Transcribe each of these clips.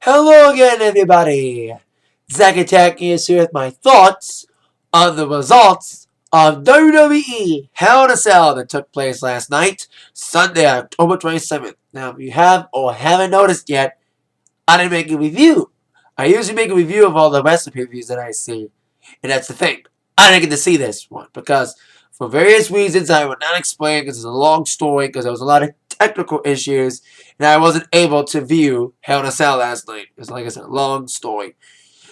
Hello again, everybody. Zack Attack is here with my thoughts on the results of WWE Hell in a Cell that took place last night, Sunday, October 27th. Now, if you have or haven't noticed yet, I didn't make a review. I usually make a review of all the wrestling reviews that I see, and that's the thing. I didn't get to see this one because, for various reasons, I will not explain because it's a long story because there was a lot of technical issues, and I wasn't able to view Hell in a Cell last night. It's like I said, a long story.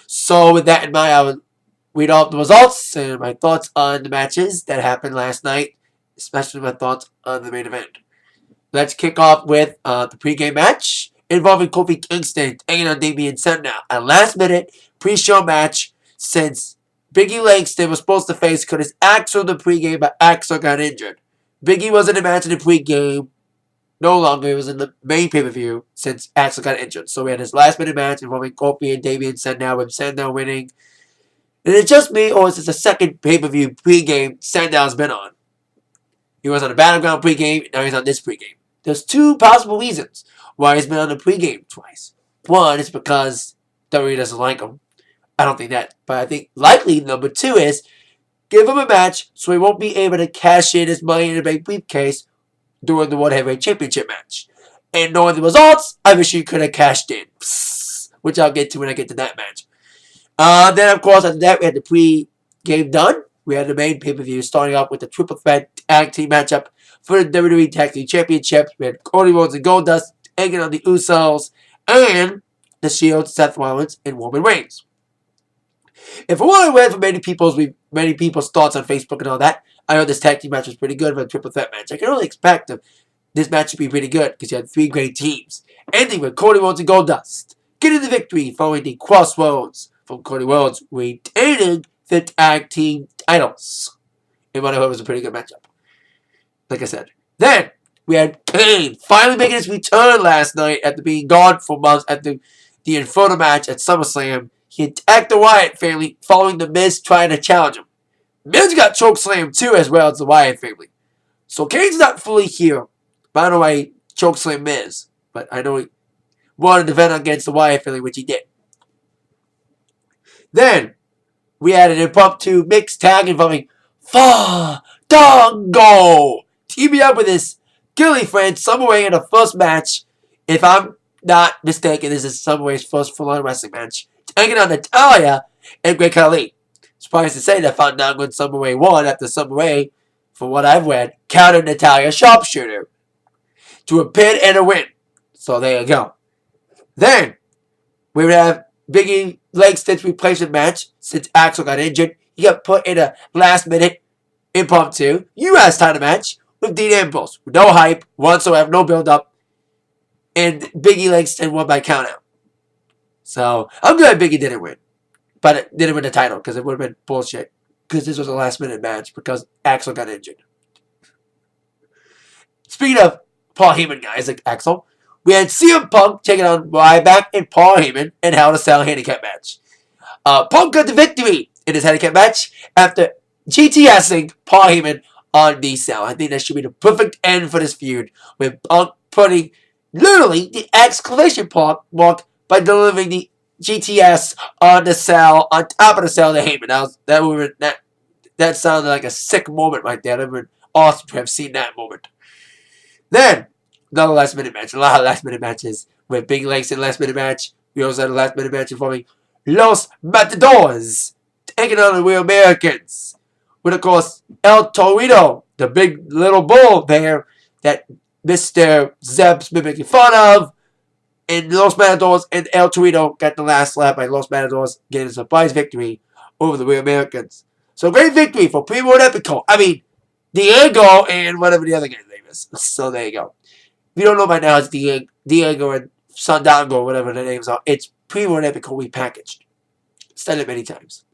So with that in mind, I will read off the results and my thoughts on the matches that happened last night, especially my thoughts on the main event. Let's kick off with the pregame match involving Kofi Kingston taking on Damian Sandow. A last-minute pre-show match since Biggie Langston was supposed to face Curtis Axel in the pregame, but Axel got injured. Biggie was in the match in the pregame. No longer. It was in the main pay-per-view since Axel got injured. So we had this last-minute match involving Kofi and Damian Sandow, with Sandow winning. And it's just me, or is this the second pay-per-view pregame Sandow's been on? He was on the Battleground pregame, now he's on this pregame. There's two possible reasons why he's been on the pregame twice. One is because WWE doesn't like him. I don't think that. But I think likely number two is give him a match so he won't be able to cash in his money in the bank briefcase during the World Heavyweight Championship match. And knowing the results, I wish he could have cashed in. Psst, which I'll get to when I get to that match. Then, of course, after that, we had the pre-game done. We had the main pay-per-view starting off with the triple threat tag team matchup for the WWE Tag Team Championships. We had Cody Rhodes and Goldust taking on the Usos and the Shield, Seth Rollins, and Roman Reigns. If I want to read from many people's thoughts on Facebook and all that, I heard this tag team match was pretty good for a triple threat match. I can only expect this match to be pretty good because you had three great teams, ending with Cody Rhodes and Goldust getting the victory following the Crossroads from Cody Rhodes retaining the tag team titles. And what I heard was a pretty good matchup. Like I said. Then, we had Kane finally making his return last night after being gone for months at the Inferno match at SummerSlam. He attacked the Wyatt family following the Miz trying to challenge him. Miz got chokeslammed too, as well as the Wyatt family. So Kane's not fully here. But I don't know why he chokeslammed Miz. But I know he wanted to defend against the Wyatt family, which he did. Then, we had an impromptu mixed tag involving Fandango teaming up with his Gilly friend Summer Rae in the first match. If I'm not mistaken, this is Summer Rae's first full-on wrestling match. Taking on Natalya and Great Khali. Surprised to say that Fandango and Summer Rae won after Summer Rae, from what I've read, countered Natalya's sharpshooter to a pin and a win. So there you go. Then, we would have Biggie Langston's replacement match since Axel got injured. He got put in a last-minute impromptu U.S. title match with Dean Ambrose. No hype whatsoever, no build-up. And Biggie Langston won by countout. So, I'm glad Biggie didn't win. But it didn't win the title because it would have been bullshit. Because this was a last-minute match because Axel got injured. Speaking of Paul Heyman guys like Axel, we had CM Punk taking on Ryback and Paul Heyman in Hell in a Cell handicap match. Punk got the victory in his handicap match after GTSing Paul Heyman on the cell. I think that should be the perfect end for this feud, with Punk putting literally the exclamation mark by delivering the GTS on the cell, on top of the cell to Heyman. That sounded like a sick moment right there. That would have been awesome to have seen that moment. Then, another last-minute match. A lot of last-minute matches. With Big Langston last-minute match. We also had a last-minute match involving Los Matadors taking on the Real Americans. With, of course, El Torito, the big little bull there that Mr. Zeb's been making fun of. And Los Matadors and El Torito got the last slap by Los Matadors getting a surprise victory over the Real Americans. So, great victory for Primo and Epico. I mean, Diego and whatever the other guy's name is. So, there you go. If you don't know by now, it's Diego and Sandango, whatever the names are. It's Primo and Epico repackaged. Said it many times.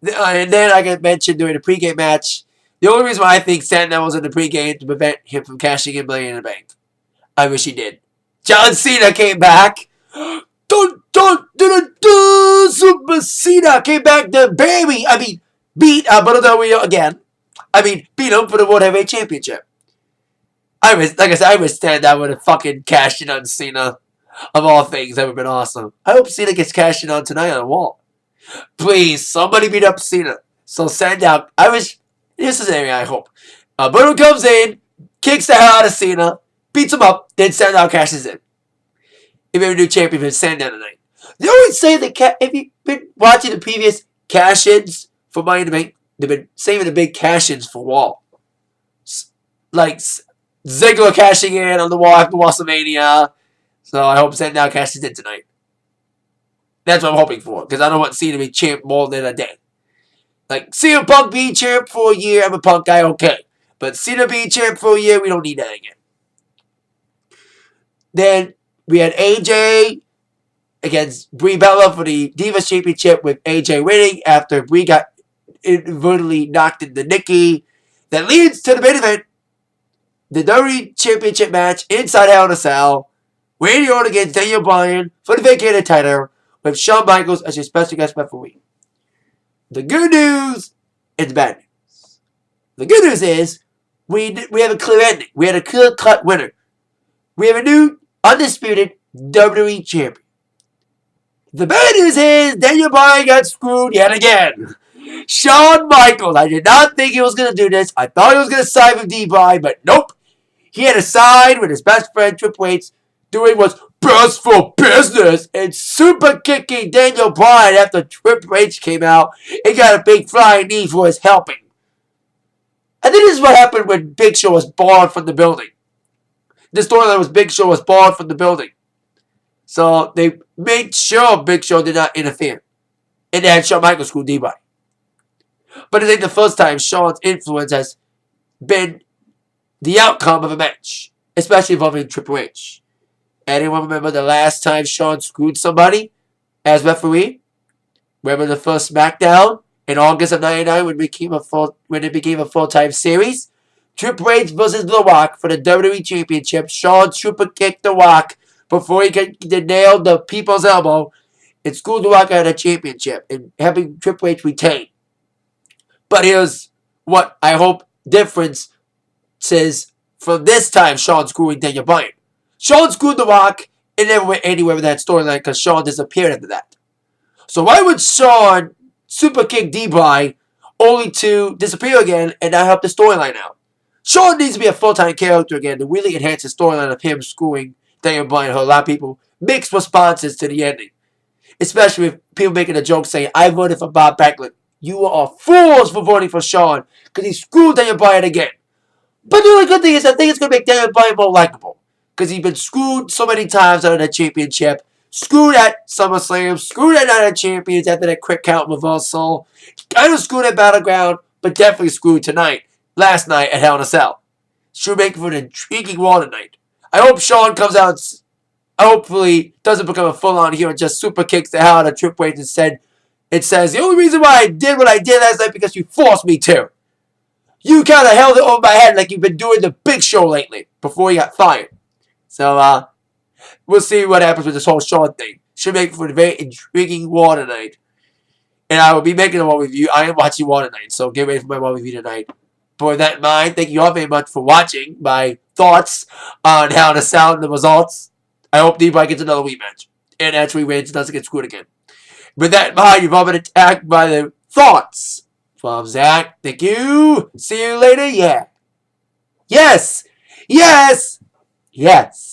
And then I got mentioned during the pregame match. The only reason why I think Sandow was in the pregame to prevent him from cashing in money in the bank. I wish he did. John Cena came back. Super Cena came back to beat Alberto Del Rio again. Beat him for the World Heavyweight Championship. I wish Sandow would have fucking cashed in on Cena. of all things. That would have been awesome. I hope Cena gets cashed in on tonight on the wall. Please, somebody beat up Cena. So send out. This is area I hope. Bruno comes in, kicks the hell out of Cena, beats him up, then Sandow cashes in. If you're a new champion, then Sandow tonight. They always say that if you've been watching the previous cash-ins for Money in the Bank, they've been saving the big cash-ins for Wall. Like Ziggler cashing in on the Wall after WrestleMania. So I hope Sandow cashes in tonight. That's what I'm hoping for, because I don't want Cena to be champ more than a day. Like, CM Punk being champ for a year, I'm a Punk guy, okay. But Cena being champ for a year, we don't need that again. Then we had AJ against Brie Bella for the Divas Championship, with AJ winning after Brie got inadvertently knocked into Nikki. That leads to the main event, the WWE Championship match inside Hell in a Cell. Randy Orton against Daniel Bryan for the vacated title, with Shawn Michaels as your special guest referee. The good news and the bad news. The good news is we have a clear ending. We had a clear-cut winner. We have a new, undisputed WWE champion. The bad news is Daniel Bryan got screwed yet again. Shawn Michaels. I did not think he was going to do this. I thought he was going to side with D-Bryan, but nope. He had a side with his best friend Triple H, doing what's best for business and super kicking Daniel Bryan after Triple H came out and got a big flying knee for his helping. And then this is what happened when Big Show was barred from the building. The storyline was Big Show was barred from the building. So they made sure Big Show did not interfere. And they had Shawn Michaels screw D-Bryan. But it ain't the first time Shawn's influence has been the outcome of a match, especially involving Triple H. Anyone remember the last time Shawn screwed somebody as referee? Remember the first SmackDown in August of '99 when it became a full-time series? Triple H versus The Rock for the WWE Championship. Shawn super kicked The Rock before he could nail the people's elbow and screwed The Rock out of the championship and having Triple H retain. But here's what I hope difference says from this time Shawn screwing Daniel Bryan. Shawn screwed The Rock and never went anywhere with that storyline because Shawn disappeared after that. So why would Shawn super kick D-Bryan only to disappear again and not help the storyline out? Shawn needs to be a full-time character again to really enhance the storyline of him screwing Daniel Bryan. A lot of people mixed responses to the ending. Especially with people making a joke saying, I voted for Bob Backlund. You are fools for voting for Shawn because he screwed Daniel Bryan again. But the only good thing is I think it's going to make Daniel Bryan more likable. Because he's been screwed so many times out of that championship. Screwed at SummerSlam. Screwed at Night of Champions after that quick count reversal. Kind of screwed at Battleground. But definitely screwed tonight. Last night at Hell in a Cell. Should make for an intriguing Raw tonight. I hope Shawn comes out. Hopefully doesn't become a full-on heel and just super kicks the hell out of Triple H and says, the only reason why I did what I did last night because you forced me to. You kind of held it over my head like you've been doing the Big Show lately before he got fired. So, we'll see what happens with this whole Shawn thing. Should make for a very intriguing Raw tonight. And I will be making a Raw review. I am watching Raw tonight, so get ready for my Raw review tonight. But with that in mind, thank you all very much for watching my thoughts on Hell in a Cell and the results. I hope D-Bryan gets another rematch. And actually wins and doesn't get screwed again. With that in mind, you've all been attacked by the thoughts from Zach. Thank you. See you later. Yeah. Yes. Yes. Yes.